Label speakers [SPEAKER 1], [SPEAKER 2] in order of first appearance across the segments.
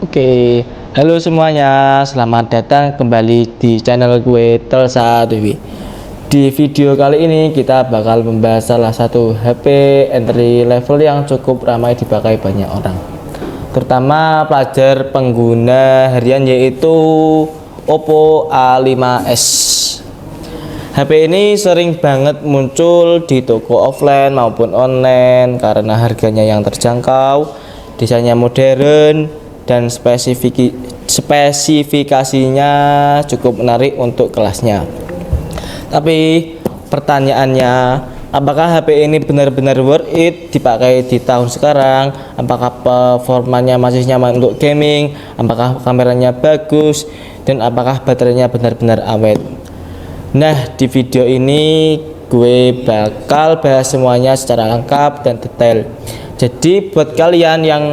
[SPEAKER 1] Oke, halo semuanya, selamat datang kembali di channel gue Telsa Dewi. Di video kali ini kita bakal membahas salah satu HP entry level yang cukup ramai dipakai banyak orang, terutama pelajar pengguna harian, yaitu Oppo A5s. HP ini sering banget muncul di toko offline maupun online karena harganya yang terjangkau, desainnya modern, dan spesifikasinya cukup menarik untuk kelasnya. Tapi pertanyaannya, apakah HP ini benar-benar worth it dipakai di tahun sekarang? Apakah performanya masih nyaman untuk gaming? Apakah kameranya bagus? Dan apakah baterainya benar-benar awet? Nah, di video ini gue bakal bahas semuanya secara lengkap dan detail. Jadi buat kalian yang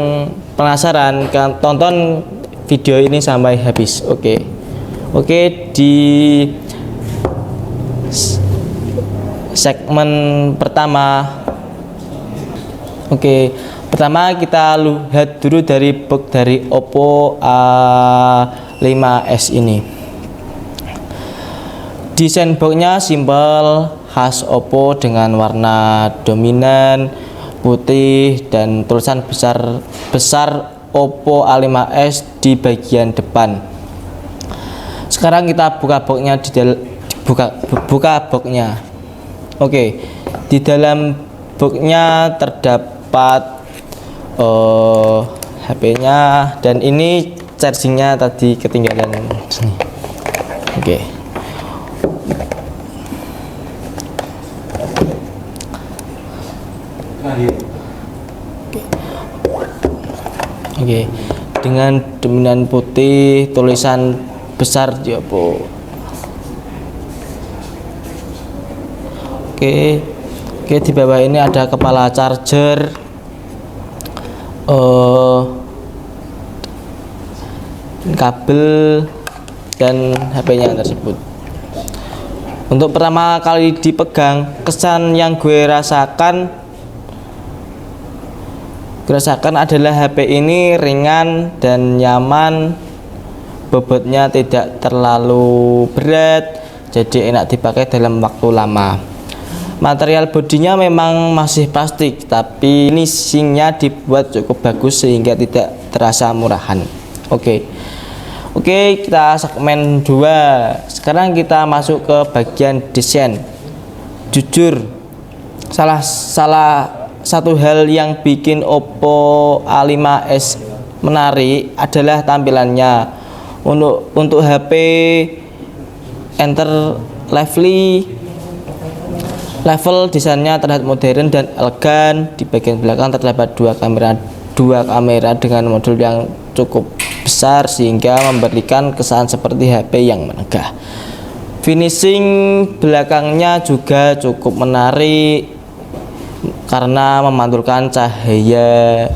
[SPEAKER 1] penasaran, kan tonton video ini sampai habis. Oke, di segmen pertama. Pertama kita lihat dulu dari box dari Oppo A5s ini. Desain boxnya simple, khas Oppo dengan warna dominan putih dan tulisan besar Oppo A5s di bagian depan. Sekarang kita buka boxnya, buka boxnya. Di dalam boxnya terdapat HP-nya, dan ini chargingnya tadi ketinggalan sini. Dengan dominan putih, tulisan besar di Oppo. Di bawah ini ada kepala charger, kabel, dan HP-nya tersebut. Untuk pertama kali dipegang, kesan yang gue rasakan adalah HP ini ringan dan nyaman. Bobotnya tidak terlalu berat, jadi enak dipakai dalam waktu lama. Material bodinya memang masih plastik, tapi finishingnya dibuat cukup bagus sehingga tidak terasa murahan. Kita segmen 2. Sekarang kita masuk ke bagian desain. Jujur, salah satu hal yang bikin Oppo A5s menarik adalah tampilannya. Untuk HP level desainnya terlihat modern dan elegan. Di bagian belakang terdapat dua kamera dengan modul yang cukup besar sehingga memberikan kesan seperti HP yang megah. Finishing belakangnya juga cukup menarik karena memantulkan cahaya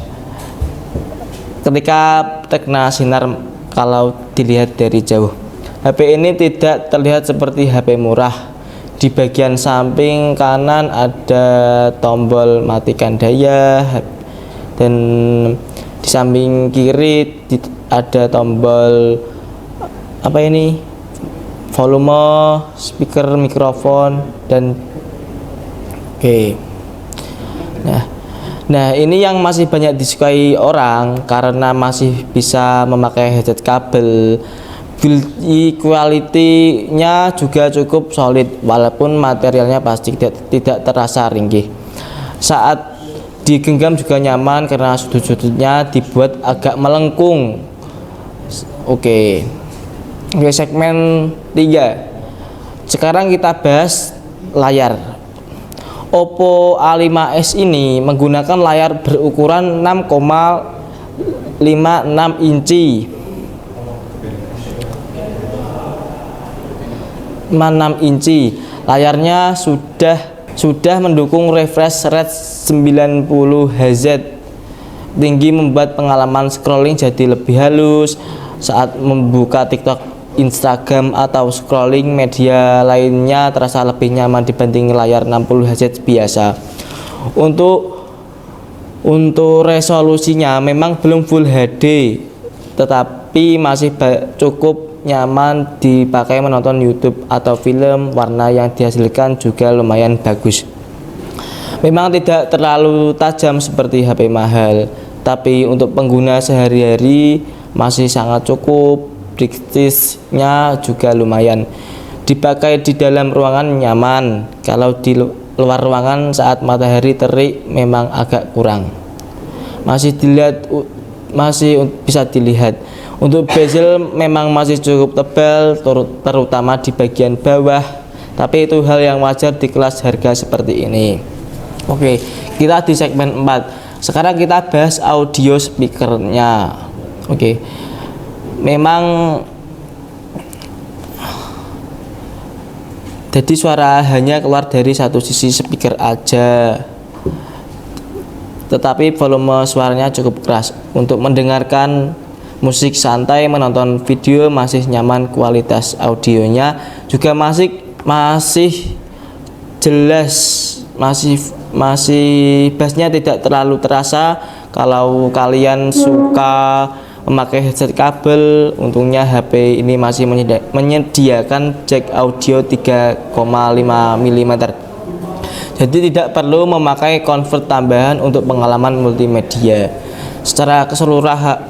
[SPEAKER 1] ketika terkena sinar kalau dilihat dari jauh. HP ini tidak terlihat seperti HP murah. Di bagian samping kanan ada tombol matikan daya, dan di samping kiri ada tombol volume, speaker, mikrofon, dan Nah, ini yang masih banyak disukai orang karena masih bisa memakai headset kabel. Build quality-nya juga cukup solid walaupun materialnya plastik tidak terasa ringkih. Saat digenggam juga nyaman karena sudut-sudutnya dibuat agak melengkung. Segmen 3. Sekarang kita bahas layar. Oppo A5s ini menggunakan layar berukuran 6,56 inci. Layarnya sudah mendukung refresh rate 90 Hz. Tinggi membuat pengalaman scrolling jadi lebih halus. Saat membuka TikTok, Instagram, atau scrolling media lainnya terasa lebih nyaman dibanding layar 60 Hz biasa. Untuk resolusinya memang belum Full HD, tetapi masih cukup nyaman dipakai menonton YouTube atau film. Warna yang dihasilkan juga lumayan bagus. Memang tidak terlalu tajam seperti HP mahal, tapi untuk pengguna sehari-hari masih sangat cukup. Diktisnya juga lumayan. Dipakai di dalam ruangan nyaman. Kalau di luar ruangan saat matahari terik memang agak kurang. Masih bisa dilihat. Untuk bezel memang masih cukup tebal, terutama di bagian bawah. Tapi itu hal yang wajar di kelas harga seperti ini. Oke, kita di segmen 4. Sekarang kita bahas audio speakernya. Oke. Memang jadi suara hanya keluar dari satu sisi speaker aja, tetapi volume suaranya cukup keras. Untuk mendengarkan musik santai, menonton video masih nyaman. Kualitas audionya juga masih jelas, masih bassnya tidak terlalu terasa. Kalau kalian suka memakai headset kabel, untungnya HP ini masih menyediakan jack audio 3,5 mm. Jadi tidak perlu memakai convert tambahan untuk pengalaman multimedia. Secara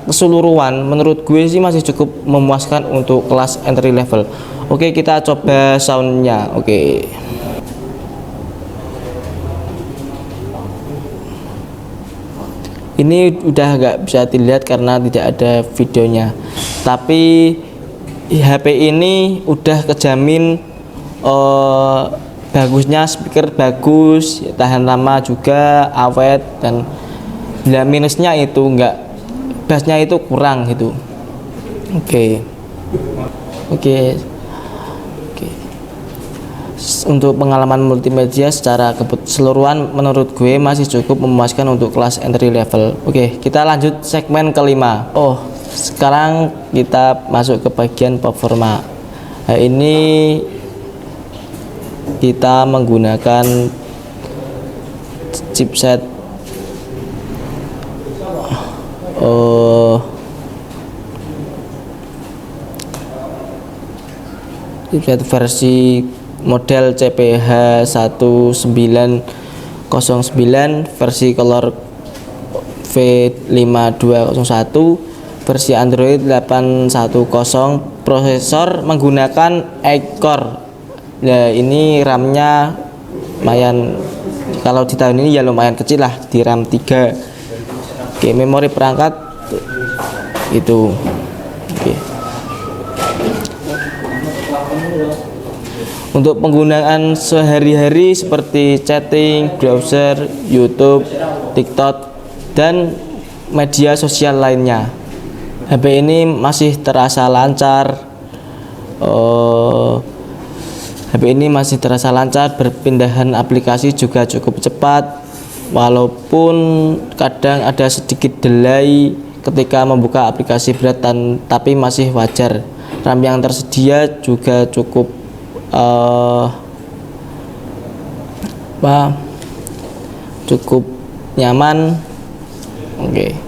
[SPEAKER 1] keseluruhan menurut gue sih masih cukup memuaskan untuk kelas entry level. Oke, kita coba soundnya. Oke. Ini udah nggak bisa dilihat karena tidak ada videonya, tapi HP ini udah kejamin bagusnya, speaker bagus, tahan lama juga, awet. Dan bila minusnya itu bassnya itu kurang gitu. Oke. Untuk pengalaman multimedia secara keseluruhan menurut gue masih cukup memuaskan untuk kelas entry level. Oke, kita lanjut segmen kelima. Sekarang kita masuk ke bagian performa. Nah, ini kita menggunakan chipset versi model CPH 1909 versi color V5201, versi Android 810, prosesor menggunakan 8 core. Nah, ini RAM-nya lumayan, kalau di tahun ini ya lumayan kecil lah, di RAM 3. Oke, memori perangkat itu. Oke. Untuk penggunaan sehari-hari seperti chatting, browser, YouTube, TikTok, dan media sosial lainnya, HP ini masih terasa lancar. Berpindahan aplikasi juga cukup cepat, walaupun kadang ada sedikit delay ketika membuka aplikasi berat, tapi masih wajar. RAM yang tersedia juga cukup cukup nyaman. Oke.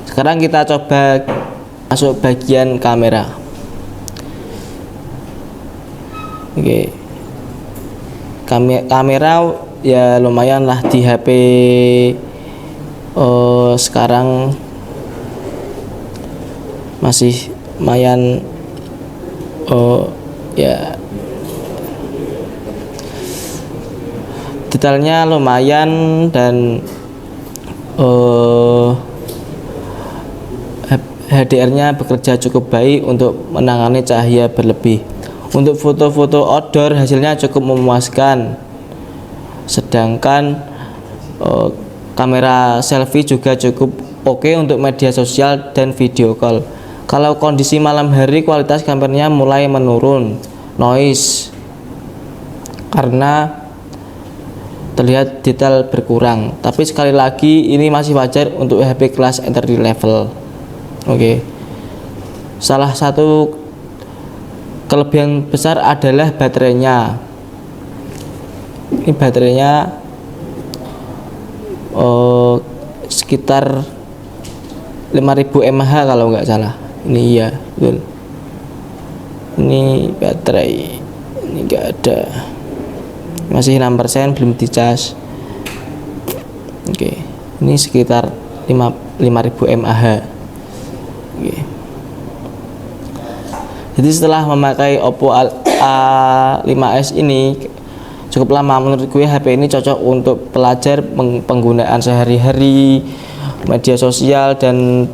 [SPEAKER 1] Sekarang kita coba masuk bagian kamera. Oke. Kamera ya lumayan lah di HP sekarang masih lumayan ya detailnya lumayan, dan HDR-nya bekerja cukup baik untuk menangani cahaya berlebih. Untuk foto-foto outdoor hasilnya cukup memuaskan, sedangkan kamera selfie juga cukup oke untuk media sosial dan video call. Kalau kondisi malam hari, kualitas kameranya mulai menurun noise karena terlihat detail berkurang, tapi sekali lagi ini masih wajar untuk HP kelas entry level. Oke. Salah satu kelebihan besar adalah baterainya. Ini baterainya sekitar 5000 mAh kalau nggak salah. Ini iya, betul. Ini baterai, ini nggak ada, masih 6%, belum dicas. Oke, ini sekitar 5000 mAh. Oke. Jadi setelah memakai Oppo A5s ini cukup lama, menurut gue HP ini cocok untuk pelajar, penggunaan sehari-hari, media sosial, dan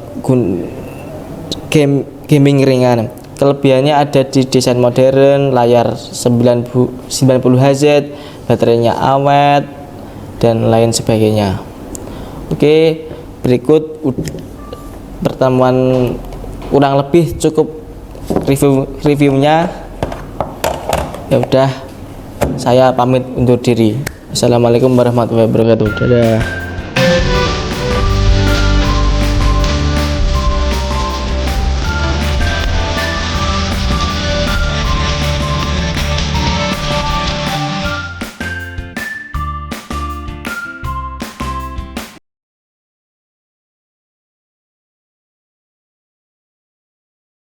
[SPEAKER 1] gaming ringan. Kelebihannya ada di desain modern, layar 90 Hz, baterainya awet, dan lain sebagainya. Oke, berikut pertemuan kurang lebih cukup reviewnya. Ya udah, saya pamit undur diri. Assalamualaikum warahmatullahi wabarakatuh. Dadah.